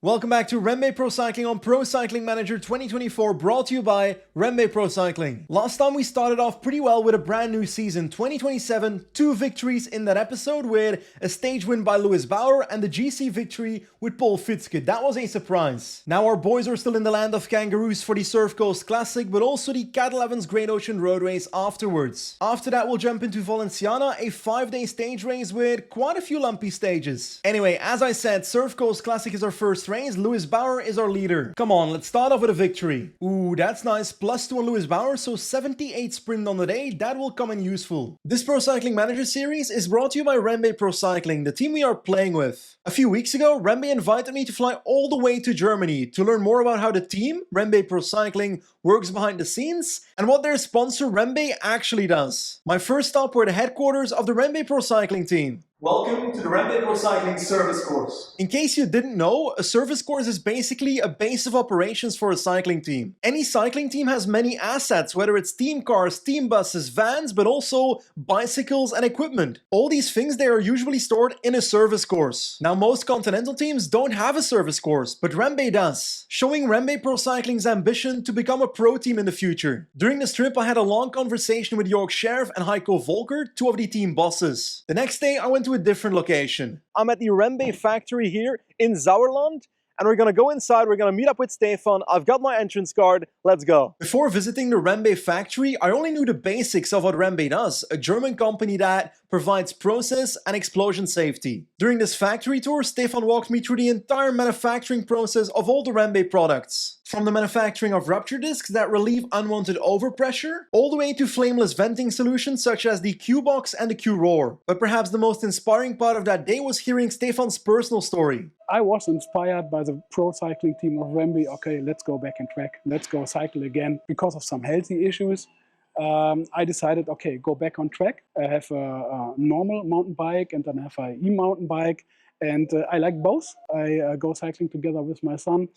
Welcome back to REMBE Pro Cycling on Pro Cycling Manager 2024, brought to you by REMBE Pro Cycling. Last time we started off pretty well with a brand new season, 2027, 2 victories in that episode with a stage win by Lewis Bauer and the GC victory with Paul Fitzke. That was a surprise. Now our boys are still in the land of kangaroos for the Surf Coast Classic, but also the Cat 11's Great Ocean Road Race afterwards. After that we'll jump into Valenciana, a 5-day stage race with quite a few lumpy stages. Anyway, as I said, Surf Coast Classic is our first race. Lewis Bauer is our leader. Come on, let's start off with a victory. Ooh, that's nice. +2 on Lewis Bauer, so 78 sprint on the day. That will come in useful. This Pro Cycling Manager series is brought to you by REMBE Pro Cycling, the team we are playing with. A few weeks ago, REMBE invited me to fly all the way to Germany to learn more about how the team, REMBE Pro Cycling, works behind the scenes and what their sponsor REMBE actually does. My first stop were the headquarters of the REMBE Pro Cycling team. Welcome to the REMBE Pro Cycling service course. In case you didn't know, a service course is basically a base of operations for a cycling team. Any cycling team has many assets, whether it's team cars, team buses, vans, but also bicycles and equipment. All these things, they are usually stored in a service course. Now, most continental teams don't have a service course, but REMBE does, showing REMBE Pro Cycling's ambition to become a pro team in the future. During this trip, I had a long conversation with Jörg Scherf and Heiko Volker, 2 of the team bosses. The next day, I went to a different location. I'm at the REMBE factory here in Sauerland, and we're gonna go inside, we're gonna meet up with Stefan. I've got my entrance card, let's go. Before visiting the REMBE factory, I only knew the basics of what REMBE does, a German company that provides process and explosion safety. During this factory tour, Stefan walked me through the entire manufacturing process of all the REMBE products. From the manufacturing of rupture discs that relieve unwanted overpressure, all the way to flameless venting solutions such as the Q-Box and the Q-Roar. But perhaps the most inspiring part of that day was hearing Stefan's personal story. I was inspired by the pro cycling team of REMBE. Okay, let's go back on track. Let's go cycle again. Because of some healthy issues, I decided, okay, go back on track. I have a normal mountain bike and then I have an e-mountain bike. And I like both. I go cycling together with my son.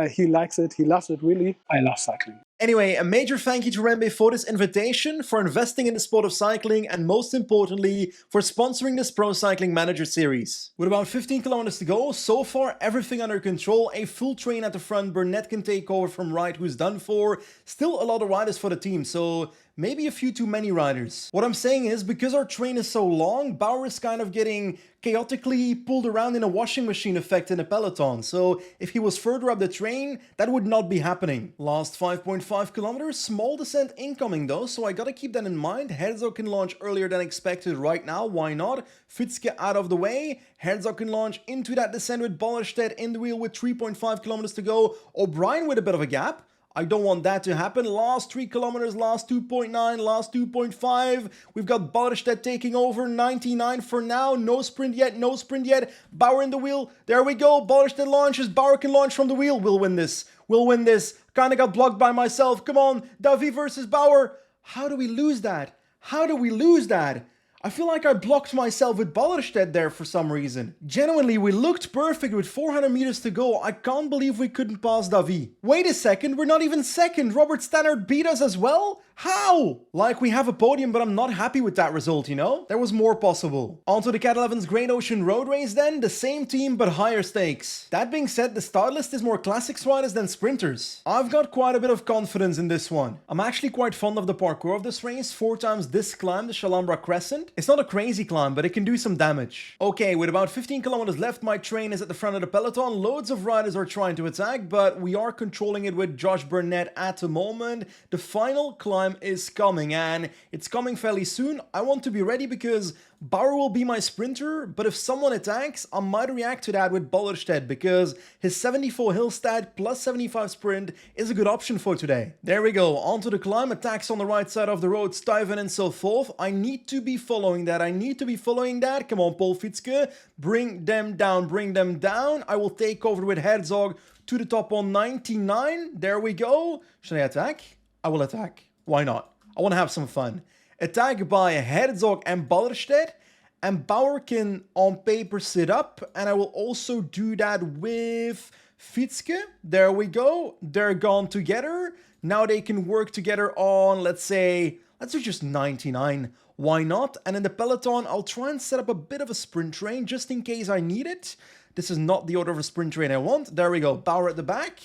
He likes it. He loves it, really. I love cycling. Anyway, a major thank you to REMBE for this invitation, for investing in the sport of cycling, and most importantly, for sponsoring this Pro Cycling Manager series. With about 15 kilometers to go, so far everything under control, a full train at the front, Burnett can take over from Wright, who's done for. Still a lot of riders for the team, so maybe a few too many riders. What I'm saying is, because our train is so long, Bauer is kind of getting chaotically pulled around in a washing machine effect in a peloton, so if he was further up the train, that would not be happening. Last 5.5 kilometers, small descent incoming though, so I gotta keep that in mind. Herzog can launch earlier than expected right now, why not? Fitzke out of the way, Herzog can launch into that descent with Ballerstedt in the wheel with 3.5 kilometers to go, O'Brien with a bit of a gap. I don't want that to happen. Last 3 kilometers, last 2.9, last 2.5. We've got Ballerstedt taking over, 99 for now. No sprint yet, no sprint yet. Bauer in the wheel. There we go. Ballerstedt launches. Bauer can launch from the wheel. We'll win this. We'll win this. Kinda got blocked by myself. Come on. Davy versus Bauer. How do we lose that? How do we lose that? I feel like I blocked myself with Ballerstedt there for some reason. Genuinely, we looked perfect with 400 meters to go. I can't believe we couldn't pass Davy. Wait a second, we're not even second. Robert Stannard beat us as well? How? Like, we have a podium, but I'm not happy with that result, you know? There was more possible. On to the Cat 11's Great Ocean Road Race then. The same team, but higher stakes. That being said, the start list is more classics riders than sprinters. I've got quite a bit of confidence in this one. I'm actually quite fond of the parkour of this race. 4 times this climb, the Chalambra Crescent. It's not a crazy climb, but it can do some damage. Okay, with about 15 kilometers left, my train is at the front of the peloton. Loads of riders are trying to attack, but we are controlling it with Josh Burnett at the moment. The final climb is coming, and it's coming fairly soon. I want to be ready because Bauer will be my sprinter, but if someone attacks, I might react to that with Ballerstedt because his 74 hill stat plus 75 sprint is a good option for today. There we go, onto the climb, attacks on the right side of the road, Stuyven and so forth. I need to be following that, Come on, Paul Fitzke, bring them down. I will take over with Herzog to the top on 99. There we go. Should I attack? I will attack. Why not? I want to have some fun. Attack by Herzog and Ballerstedt, and Bauer can on paper sit up, and I will also do that with Fitzke. There we go. They're gone together. Now they can work together on, let's do just 99. Why not? And in the peloton, I'll try and set up a bit of a sprint train just in case I need it. This is not the order of a sprint train I want. There we go. Bauer at the back.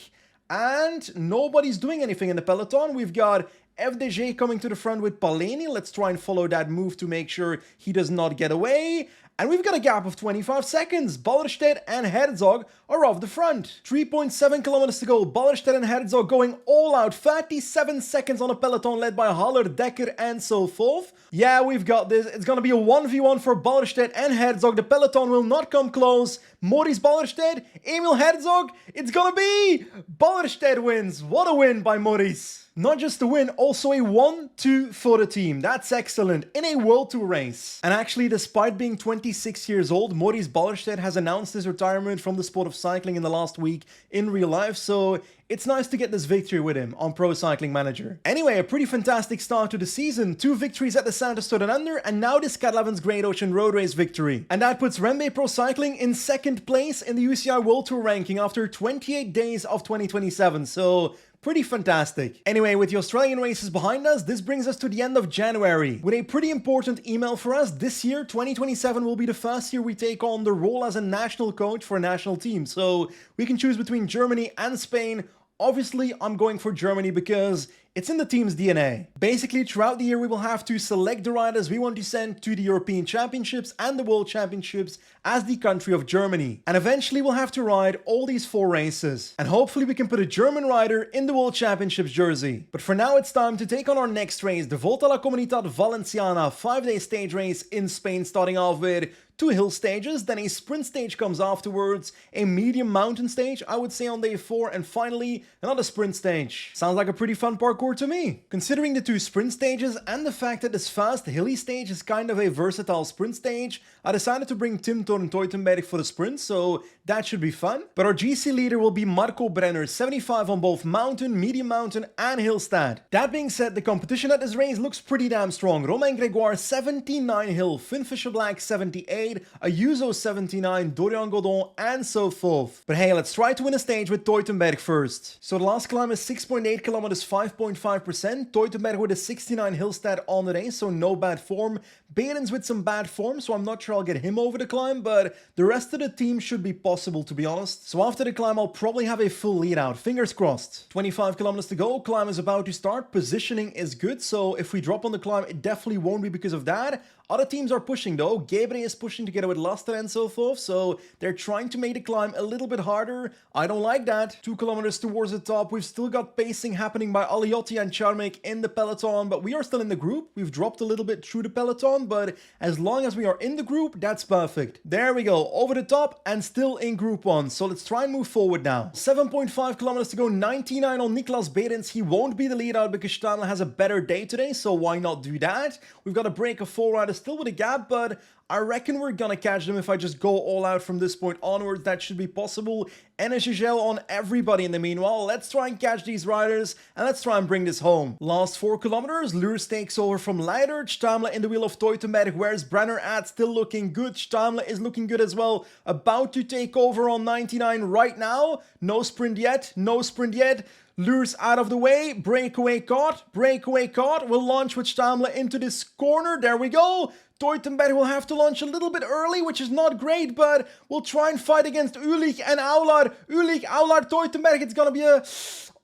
And nobody's doing anything in the peloton. We've got FDG coming to the front with Paleni. Let's try and follow that move to make sure he does not get away. And we've got a gap of 25 seconds. Ballerstedt and Herzog are off the front. 3.7 kilometers to go. Ballerstedt and Herzog going all out. 37 seconds on a peloton led by Haller, Dekker, and so forth. Yeah, we've got this. It's going to be a 1v1 for Ballerstedt and Herzog. The peloton will not come close. Maurice Ballerstedt, Emil Herzog. It's going to be Ballerstedt wins. What a win by Maurice. Not just a win, also a 1-2 for the team. That's excellent in a World Tour race. And actually, despite being 26 years old, Maurice Ballerstedt has announced his retirement from the sport of cycling in the last week in real life, so it's nice to get this victory with him on Pro Cycling Manager. Anyway, a pretty fantastic start to the season. 2 victories at the Santa Down Under, and now this Cat Evans Great Ocean Road Race victory. And that puts REMBE Pro Cycling in 2nd place in the UCI World Tour ranking after 28 days of 2027, so pretty fantastic. Anyway, with the Australian races behind us, this brings us to the end of January. With a pretty important email for us, this year, 2027, will be the first year we take on the role as a national coach for a national team. So we can choose between Germany and Spain. Obviously, I'm going for Germany because it's in the team's DNA. Basically, throughout the year, we will have to select the riders we want to send to the European Championships and the World Championships as the country of Germany. And eventually, we'll have to ride all these 4 races. And hopefully, we can put a German rider in the World Championships jersey. But for now, it's time to take on our next race, the Volta la Comunitat Valenciana 5-day stage race in Spain, starting off with 2 hill stages, then a sprint stage comes afterwards, a medium mountain stage, I would say on day 4, and finally another sprint stage. Sounds like a pretty fun parkour to me. Considering the 2 sprint stages and the fact that this fast hilly stage is kind of a versatile sprint stage, I decided to bring Tim Thorn Teutenberg for the sprint, so that should be fun. But our GC leader will be Marco Brenner, 75 on both mountain, medium mountain and hill stat. That being said, the competition at this race looks pretty damn strong. Romain Grégoire 79 hill, Finn Fisher Black 78, Ayuso 79, Dorian Godon, and so forth. But hey, let's try to win a stage with Teutenberg first. So the last climb is 6.8 kilometers, 5.5%. Teutenberg with a 69 hill stat on the day, so no bad form. Behrens with some bad form, so I'm not sure I'll get him over the climb, but the rest of the team should be possible, to be honest. So after the climb, I'll probably have a full lead out. Fingers crossed. 25 kilometers to go. Climb is about to start. Positioning is good, so if we drop on the climb, it definitely won't be because of that. Other teams are pushing though. Gebre is pushing together with Lastra and so forth, so they're trying to make the climb a little bit harder. I don't like that. 2 kilometers towards the top. We've still got pacing happening by Aliotti and Charmek in the peloton, but we are still in the group. We've dropped a little bit through the peloton, but as long as we are in the group, that's perfect. There we go, over the top and still in group 1. So let's try and move forward now. 7.5 kilometers to go, 99 on Niklas Behrens. He won't be the lead out because Stadler has a better day today, so why not do that? We've got a break of 4 riders still with a gap, but I reckon we're gonna catch them if I just go all out from this point onwards. That should be possible. Energy gel on everybody in the meanwhile. Let's try and catch these riders and let's try and bring this home. Last 4 kilometers, Lurs takes over from Leidert. Stamle in the wheel of Teutenberg. Where's Brenner at? Still looking good. Stamle is looking good as well. About to take over on 99 right now. No sprint yet. No sprint yet. Lurs out of the way, breakaway caught, we'll launch with Stamle into this corner, there we go. Teutenberg will have to launch a little bit early, which is not great, but we'll try and fight against Ulich and Aulard. Ulich, Aulard, Teutenberg, it's gonna be a...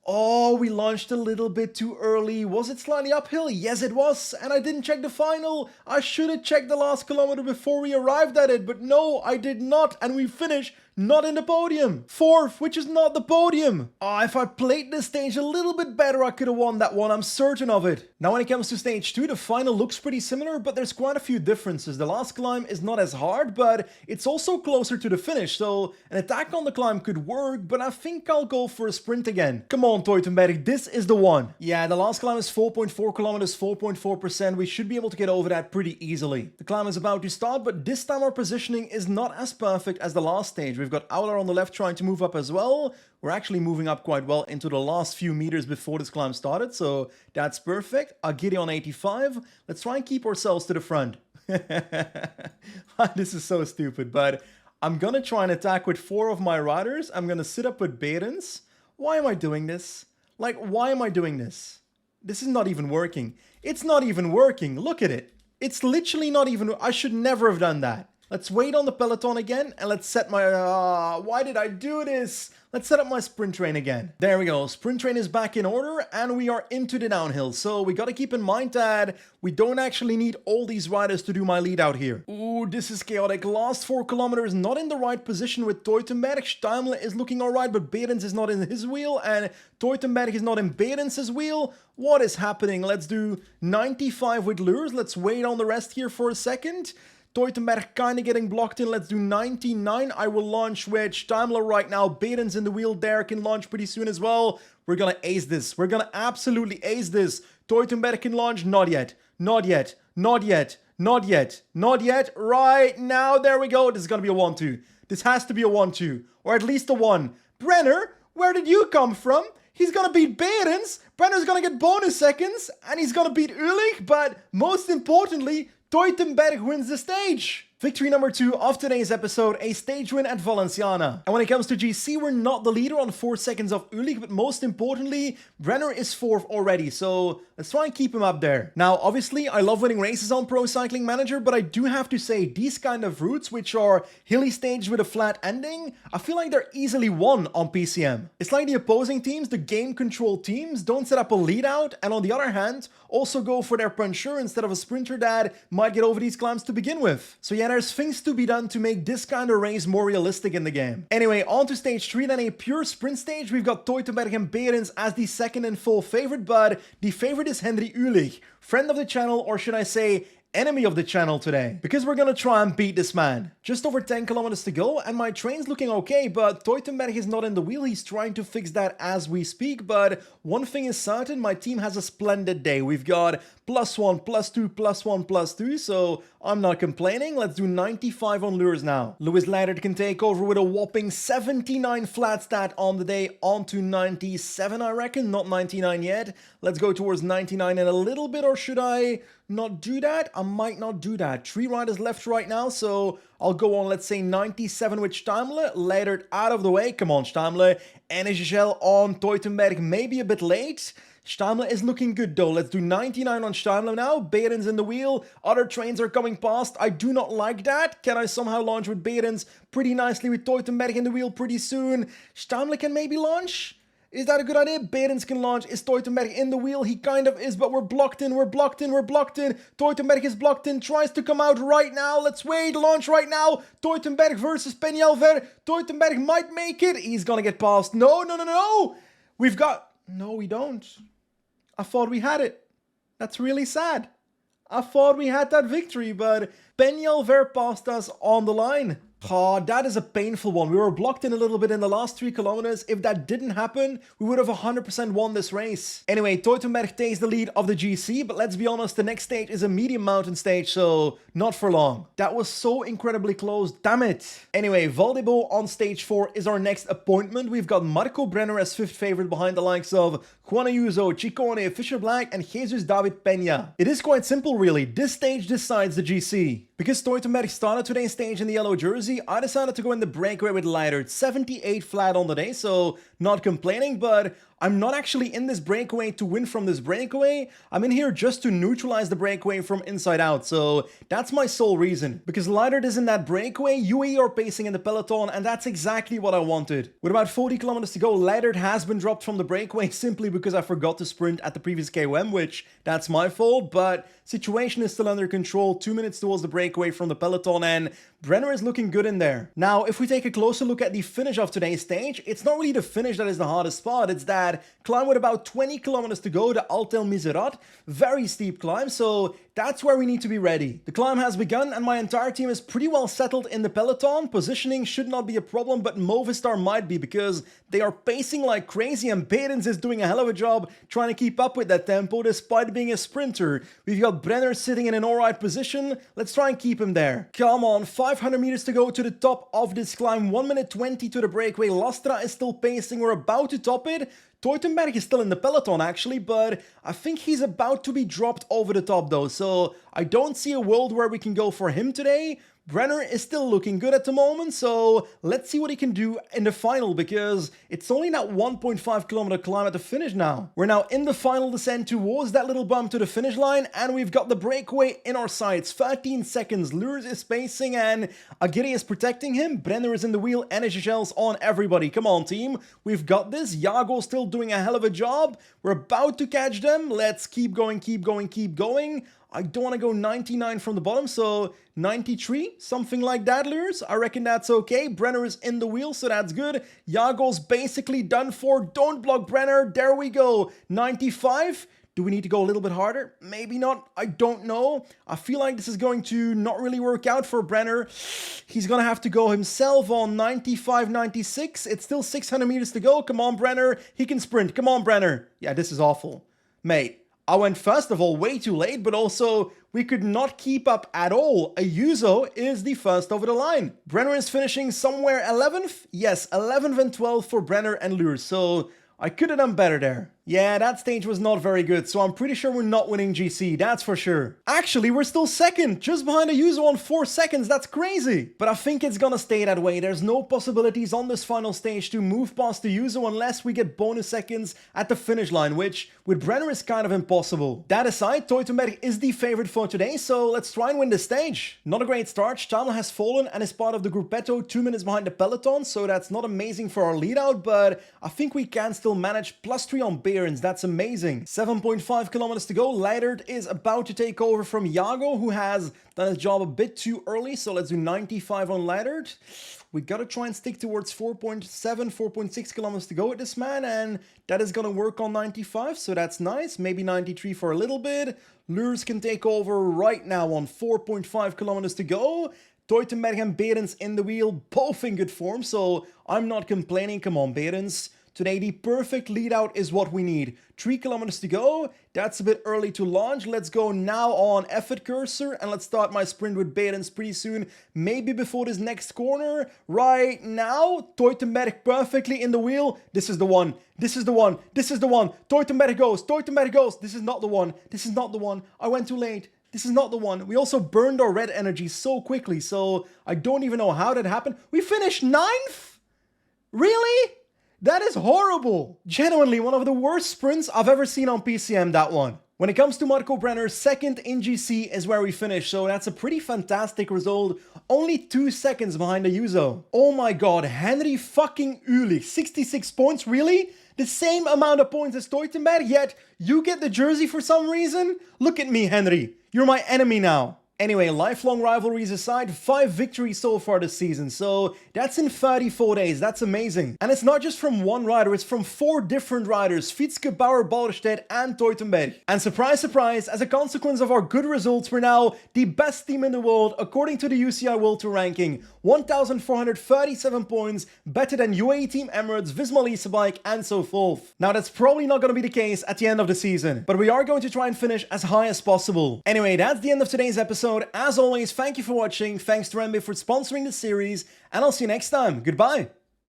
Oh, we launched a little bit too early. Was it slightly uphill? Yes, it was. And I didn't check the final. I should have checked the last kilometer before we arrived at it, but no, I did not. And we finished not in the podium. 4th, which is not the podium. Oh, if I played this stage a little bit better, I could have won that one. I'm certain of it. Now, when it comes to stage 2, the final looks pretty similar, but there's quite a few differences. The last climb is not as hard, but it's also closer to the finish. So an attack on the climb could work, but I think I'll go for a sprint again. Come on, Teutenberg, this is the one. Yeah, the last climb is 4.4 kilometers, 4.4%. We should be able to get over that pretty easily. The climb is about to start, but this time our positioning is not as perfect as the last stage. We've got Auler on the left trying to move up as well. We're actually moving up quite well into the last few meters before this climb started, so that's perfect. Aguirre on 85. Let's try and keep ourselves to the front. This is so stupid, but I'm gonna try and attack with 4 of my riders. I'm gonna sit up with Behrens. Why am I doing this? Like, why am I doing this? This is not even working. It's not even working. Look at it. It's literally not even... I should never have done that. Let's wait on the peloton again, and let's set my... why did I do this? Let's set up my sprint train again. There we go. Sprint train is back in order, and we are into the downhill. So we got to keep in mind that we don't actually need all these riders to do my lead out here. Ooh, this is chaotic. Last 4 kilometers, not in the right position with Teutenberg. Steimle is looking all right, but Behrens is not in his wheel, and Teutenberg is not in Behrens' wheel. What is happening? Let's do 95 with Lures. Let's wait on the rest here for a second. Teutenberg kind of getting blocked in. Let's do 99. I will launch with Steimler right now. Behrens in the wheel there can launch pretty soon as well. We're going to ace this. We're going to absolutely ace this. Teutenberg can launch. Not yet. Not yet. Not yet. Not yet. Not yet. Right now. There we go. This is going to be a 1-2. This has to be a 1-2. Or at least a 1. Brenner, where did you come from? He's going to beat Behrens. Brenner's going to get bonus seconds. And he's going to beat Ulich. But most importantly, Teutenberg wins the stage. Victory number 2 of today's episode, a stage win at Valenciana. And when it comes to GC, we're not the leader on 4 seconds of Ulich, but most importantly, Brenner is 4th already, so let's try and keep him up there. Now, obviously, I love winning races on Pro Cycling Manager, but I do have to say, these kind of routes, which are hilly staged with a flat ending, I feel like they're easily won on PCM. It's like the opposing teams, the game control teams, don't set up a lead out, and on the other hand, also go for their puncher instead of a sprinter that might get over these climbs to begin with. So yeah, there's things to be done to make this kind of race more realistic in the game. Anyway, on to stage 3, then a pure sprint stage. We've got Teutenberg and Behrens as the second and full favorite, but the favorite is Henry Ulich, friend of the channel, or should I say, enemy of the channel today, because we're gonna try and beat this man. Just over 10 kilometers to go, and my train's looking okay, but Teutenberg is not in the wheel. He's trying to fix that as we speak, but one thing is certain, my team has a splendid day. We've got +1, +2, +1, +2, so I'm not complaining. Let's do 95 on Lures now. Lewis Leidert can take over with a whopping 79 flat stat on the day, on to 97, I reckon, not 99 yet. Let's go towards 99 in a little bit, or should I not do that? I might not do that. 3 riders left right now, so I'll go on, let's say 97 with Steimle. Leidert out of the way. Come on, Steimle. NSGL on Teutenberg, maybe a bit late. Steimle is looking good though. Let's do 99 on Steimle now. Behrens in the wheel. Other trains are coming past. I do not like that. Can I somehow launch with Behrens pretty nicely with Teutenberg in the wheel pretty soon? Steimle can maybe launch? Is that a good idea? Behrens can launch. Is Teutenberg in the wheel? He kind of is, but we're blocked in. We're blocked in. We're blocked in. Teutenberg is blocked in. Tries to come out right now. Let's wait. Launch right now. Teutenberg versus Peñalver. Teutenberg might make it. He's gonna get past. No, no, no, no. We've got... No, we don't. I thought we had it. That's really sad. I thought we had that victory, but Peñalver passed us on the line. Oh, that is a painful one. We were blocked in a little bit in the last 3 kilometers. If that didn't happen, we would have 100% won this race. Anyway, Teutenberg takes the lead of the GC, but let's be honest, the next stage is a medium mountain stage, so not for long. That was so incredibly close, damn it. Anyway, Valdebo on stage 4 is our next appointment. We've got Marco Brenner as 5th favorite behind the likes of Juan Ayuso, Ciccone, Fisher Black, and Jesus David Peña. It is quite simple, really. This stage decides the GC. Because Teutenberg started today's stage in the yellow jersey, I decided to go in the breakaway with Leidert. 78 flat on the day, so not complaining, but I'm not actually in this breakaway to win from this breakaway. I'm in here just to neutralize the breakaway from inside out, so that's my sole reason. Because Leidert is in that breakaway, UAE are pacing in the peloton, and that's exactly what I wanted. With about 40 kilometers to go, Leidert has been dropped from the breakaway simply because I forgot to sprint at the previous KOM, which that's my fault, but situation is still under control. 2 minutes towards the breakaway from the peloton, and Brenner is looking good in there. Now, if we take a closer look at the finish of today's stage, it's not really the finish that is the hardest spot, it's that climb with about 20 kilometers to go, the Alt El Miserat. Very steep climb, so that's where we need to be ready. The climb has begun, and my entire team is pretty well settled in the peloton. Positioning should not be a problem, but Movistar might be, because they are pacing like crazy, and Behrens is doing a hell of a job trying to keep up with that tempo despite being a sprinter. We've got Brenner sitting in an alright position. Let's try and keep him there. Come on, 500 meters to go to the top of this climb. 1 minute 20 to the breakaway. Lastra is still pacing. We're about to top it. Teutenberg is still in the peloton actually, but I think he's about to be dropped over the top though, so I don't see a world where we can go for him today. Brenner is still looking good at the moment, so let's see what he can do in the final, because it's only that 1.5 kilometer climb at the finish now. We're now in the final descent towards that little bump to the finish line, and we've got the breakaway in our sights. 13 seconds, Lures is spacing, and Agiri is protecting him. Brenner is in the wheel, energy shells on everybody. Come on, team. We've got this. Jago's still doing a hell of a job. We're about to catch them. Let's keep going, keep going, keep going. I don't want to go 99 from the bottom, so 93, something like that, Lures. I reckon that's okay. Brenner is in the wheel, so that's good. Jago's basically done for. Don't block Brenner. There we go. 95. Do we need to go a little bit harder? Maybe not. I don't know. I feel like this is going to not really work out for Brenner. He's going to have to go himself on 95, 96. It's still 600 meters to go. Come on, Brenner. He can sprint. Come on, Brenner. Yeah, this is awful. Mate. I went, first of all, way too late, but also we could not keep up at all. Ayuso is the first over the line. Brenner is finishing somewhere 11th. Yes, 11th and 12th for Brenner and Lures, so I could have done better there. Yeah, that stage was not very good, so I'm pretty sure we're not winning GC, that's for sure. Actually, we're still second, just behind Ayuso on 4 seconds, that's crazy. But I think it's gonna stay that way. There's no possibilities on this final stage to move past Ayuso unless we get bonus seconds at the finish line, which with Brenner is kind of impossible. That aside, Teutenberg is the favorite for today, so let's try and win this stage. Not a great start. Stadler has fallen and is part of the gruppetto 2 minutes behind the peloton, so that's not amazing for our lead out, but I think we can still manage. +3 on Behrens, that's amazing. 7.5 kilometers to go. Leidert is about to take over from Jago, who has done his job a bit too early, so let's do 95 on Leidert. We gotta try and stick towards 4.7, 4.6 kilometers to go with this man, and that is gonna work on 95, so that's nice. Maybe 93 for a little bit. Lures can take over right now on 4.5 kilometers to go. Teutenberg and Behrens in the wheel, both in good form, so I'm not complaining. Come on, Behrens. Today, the perfect lead out is what we need. 3 kilometers to go. That's a bit early to launch. Let's go now on effort cursor and let's start my sprint with Behrens pretty soon. Maybe before this next corner. Right now, Teutenberg perfectly in the wheel. This is the one. This is the one. This is the one. Teutenberg goes. Teutenberg goes. This is not the one. This is not the one. I went too late. This is not the one. We also burned our red energy so quickly, so I don't even know how that happened. We finished 9th? Really? That is horrible. Genuinely one of the worst sprints I've ever seen on PCM, that one. When it comes to Marco Brenner, second in GC is where we finished, so that's a pretty fantastic result. Only 2 seconds behind Ayuso. Oh my god, Henry fucking Ulich, 66 points, really? The same amount of points as Teutenberg, yet you get the jersey for some reason? Look at me, Henry. You're my enemy now. Anyway, lifelong rivalries aside, 5 victories so far this season, so that's in 34 days, that's amazing. And it's not just from one rider, it's from 4 different riders, Fietske, Bauer, Balderstedt and Teutenberg. And surprise, surprise, as a consequence of our good results, we're now the best team in the world according to the UCI World Tour ranking. 1,437 points, better than UAE Team Emirates, Visma Lease Bike and so forth. Now that's probably not going to be the case at the end of the season, but we are going to try and finish as high as possible. Anyway, that's the end of today's episode. As always, thank you for watching, thanks to REMBE for sponsoring the series, and I'll see you next time. Goodbye!